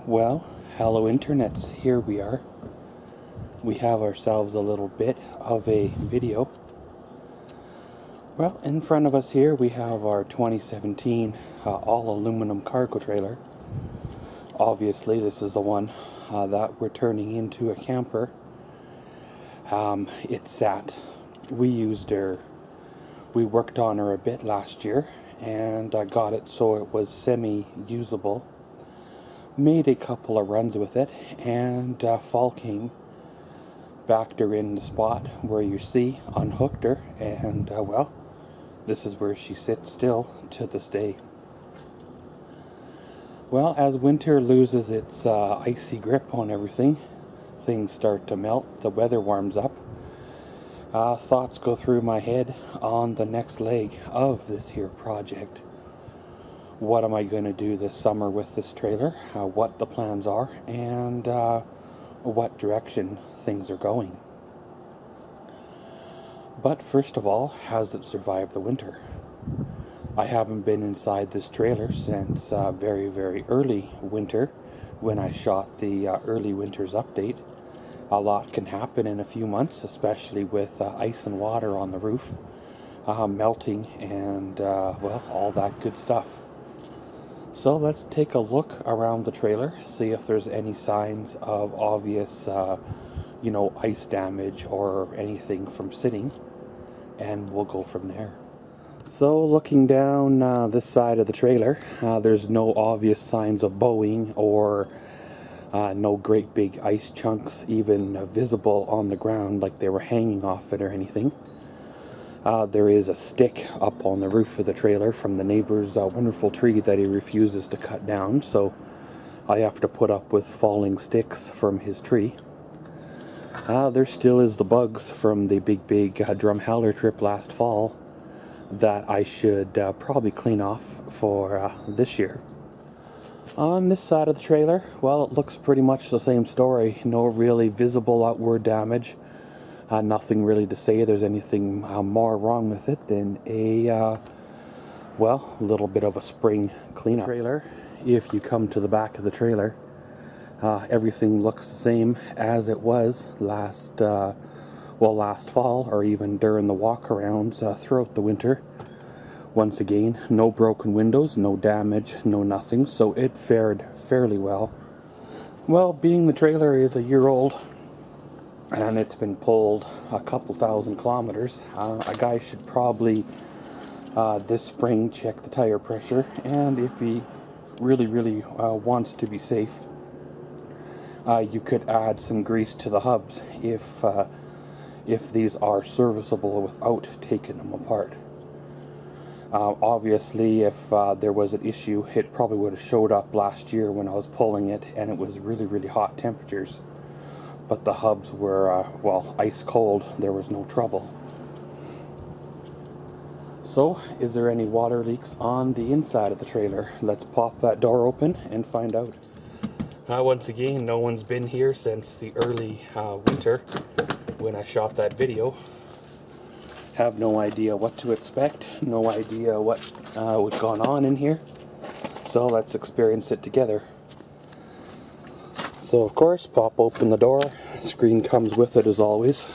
Well, hello internets, here we are. We have ourselves a little bit of a video. Well, in front of us here we have our 2017 all aluminum cargo trailer. Obviously this is the one that we're turning into a camper. It's sat. We worked on her a bit last year and I got it so it was semi-usable. Made a couple of runs with it, and fall came, backed her in the spot where you see, unhooked her, and well, this is where she sits still to this day. Well, as winter loses its icy grip on everything, things start to melt, the weather warms up, thoughts go through my head on the next leg of this here project. What am I going to do this summer with this trailer, what the plans are, and what direction things are going. But first of all, has it survived the winter? I haven't been inside this trailer since very, very early winter when I shot the early winter's update. A lot can happen in a few months, especially with ice and water on the roof, melting and well, all that good stuff. So let's take a look around the trailer, see if there's any signs of obvious, ice damage or anything from sitting, and we'll go from there. So looking down this side of the trailer, there's no obvious signs of bowing or no great big ice chunks even visible on the ground like they were hanging off it or anything. There is a stick up on the roof of the trailer from the neighbor's wonderful tree that he refuses to cut down, so I have to put up with falling sticks from his tree. There still is the bugs from the big drum howler trip last fall that I should probably clean off for this year. On this side of the trailer, well, it looks pretty much the same story. No really visible outward damage. Nothing really to say there's anything more wrong with it than a, well, little bit of a spring cleanup. Trailer, if you come to the back of the trailer, everything looks the same as it was last fall, or even during the walk-arounds throughout the winter. Once again, no broken windows, no damage, no nothing, so it fared fairly well. Well, being the trailer is a year old, and it's been pulled a couple thousand kilometers, a guy should probably this spring check the tire pressure, and if he really wants to be safe, you could add some grease to the hubs if these are serviceable without taking them apart. Obviously, if there was an issue, it probably would have showed up last year when I was pulling it and it was really hot temperatures. But the hubs were, well, ice cold. There was no trouble. So, is there any water leaks on the inside of the trailer? Let's pop that door open and find out. Once again, no one's been here since the early winter when I shot that video. Have no idea what to expect, no idea what was going on in here. So let's experience it together. So of course, pop open the door, screen comes with it as always.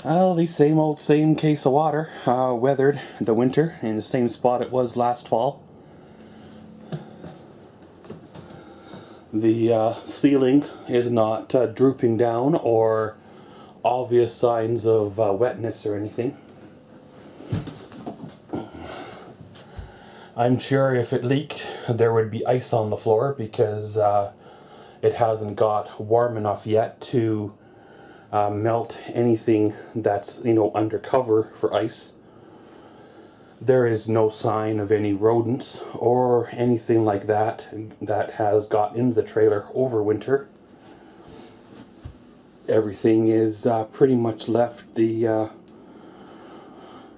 Well, the same case of water, weathered the winter in the same spot it was last fall. The ceiling is not drooping down or obvious signs of wetness or anything. I'm sure if it leaked there would be ice on the floor because it hasn't got warm enough yet to melt anything that's undercover for ice. There is no sign of any rodents or anything like that that has got into the trailer over winter. Everything is pretty much left the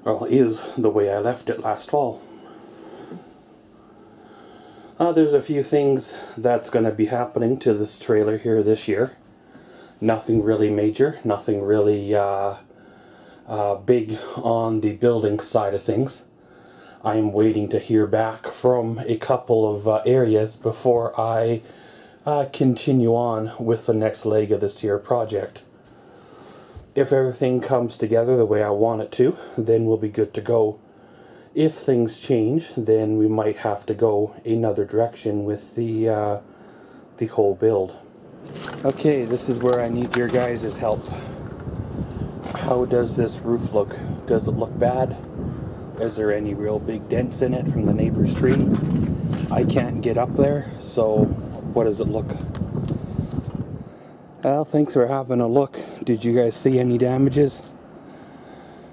well, is the way I left it last fall. There's a few things that's going to be happening to this trailer here this year. Nothing really major, nothing really big on the building side of things. I'm waiting to hear back from a couple of areas before I continue on with the next leg of this here project. If everything comes together the way I want it to, then we'll be good to go. If things change, then we might have to go another direction with the whole build. Okay, this is where I need your guys' help. How does this roof look? Does it look bad? Is there any real big dents in it from the neighbor's tree? I can't get up there, so what does it look? Well, thanks for having a look. Did you guys see any damages?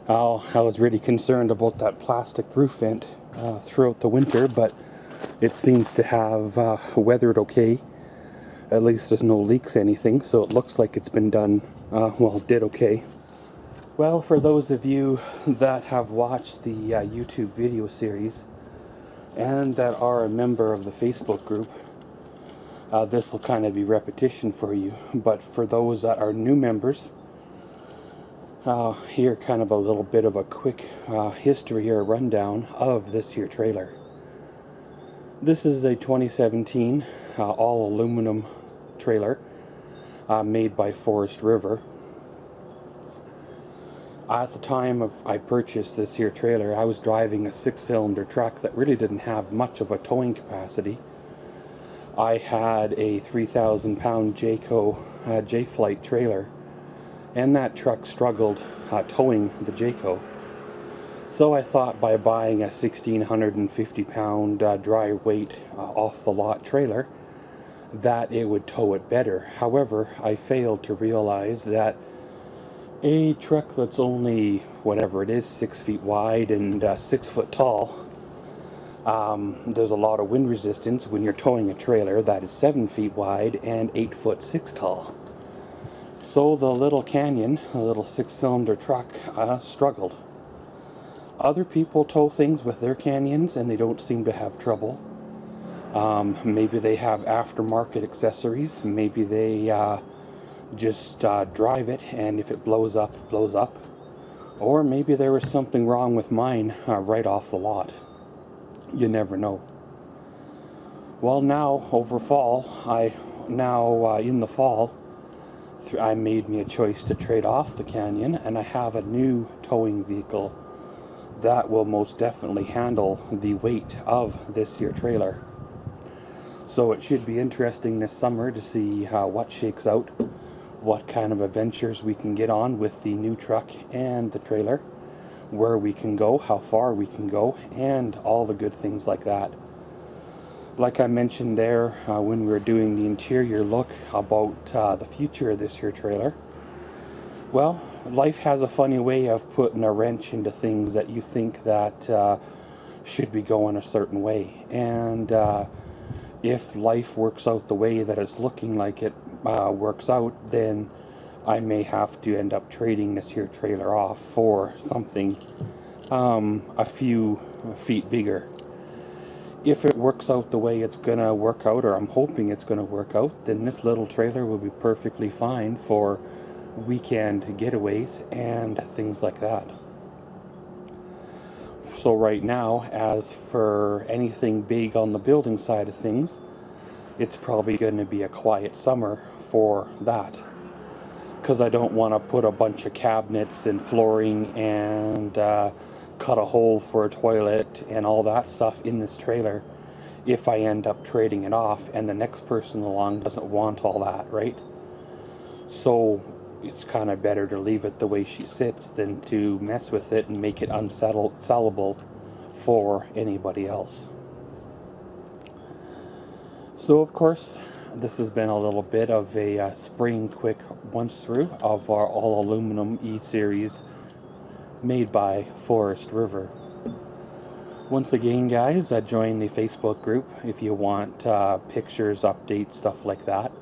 Oh, I was really concerned about that plastic roof vent throughout the winter, but it seems to have weathered okay. At least there's no leaks, anything, so it looks like it's been done, did okay. Well, for those of you that have watched the YouTube video series and that are a member of the Facebook group, this will kind of be repetition for you. But for those that are new members, here kind of a little bit of a quick history or rundown of this here trailer. This is a 2017 all aluminum trailer made by Forest River. At the time I purchased this here trailer, I was driving a 6-cylinder truck that really didn't have much of a towing capacity. I had a 3,000 pound Jayco J-Flight trailer, and that truck struggled towing the Jayco. So I thought by buying a 1,650 pound dry weight off the lot trailer that it would tow it better. However, I failed to realize that a truck that's only, whatever it is, 6 feet wide and 6 foot tall, there's a lot of wind resistance when you're towing a trailer that is 7 feet wide and 8 foot 6 tall. So the little Canyon, a little 6-cylinder truck, struggled. Other people tow things with their Canyons and they don't seem to have trouble. Maybe they have aftermarket accessories. Maybe they just drive it, and if it blows up, it blows up. Or maybe there was something wrong with mine right off the lot. You never know. Well, now over fall, in the fall, I made me a choice to trade off the Canyon, and I have a new towing vehicle that will most definitely handle the weight of this here trailer. So it should be interesting this summer to see what shakes out, what kind of adventures we can get on with the new truck and the trailer, where we can go, how far we can go, and all the good things like that. Like I mentioned there when we were doing the interior look about the future of this here trailer, well, life has a funny way of putting a wrench into things that you think that should be going a certain way. And if life works out the way that it's looking like it works out, then I may have to end up trading this here trailer off for something a few feet bigger. If it works out the way it's gonna work out, or I'm hoping it's gonna work out, then this little trailer will be perfectly fine for weekend getaways and things like that. So right now, as for anything big on the building side of things, it's probably going to be a quiet summer for that, because I don't want to put a bunch of cabinets and flooring and cut a hole for a toilet and all that stuff in this trailer if I end up trading it off and the next person along doesn't want all that, right? So it's kind of better to leave it the way she sits than to mess with it and make it unsellable for anybody else. So of course, this has been a little bit of a spring quick once through of our all aluminum E-Series made by Forest River. Once again, guys, join the Facebook group if you want pictures, updates, stuff like that.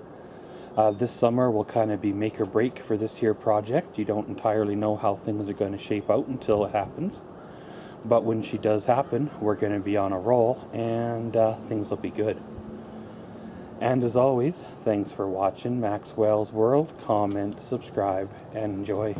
This summer will kind of be make or break for this here project. You don't entirely know how things are going to shape out until it happens. But when she does happen, we're going to be on a roll, and things will be good. And as always, thanks for watching Maxwell's World. Comment, subscribe, and enjoy.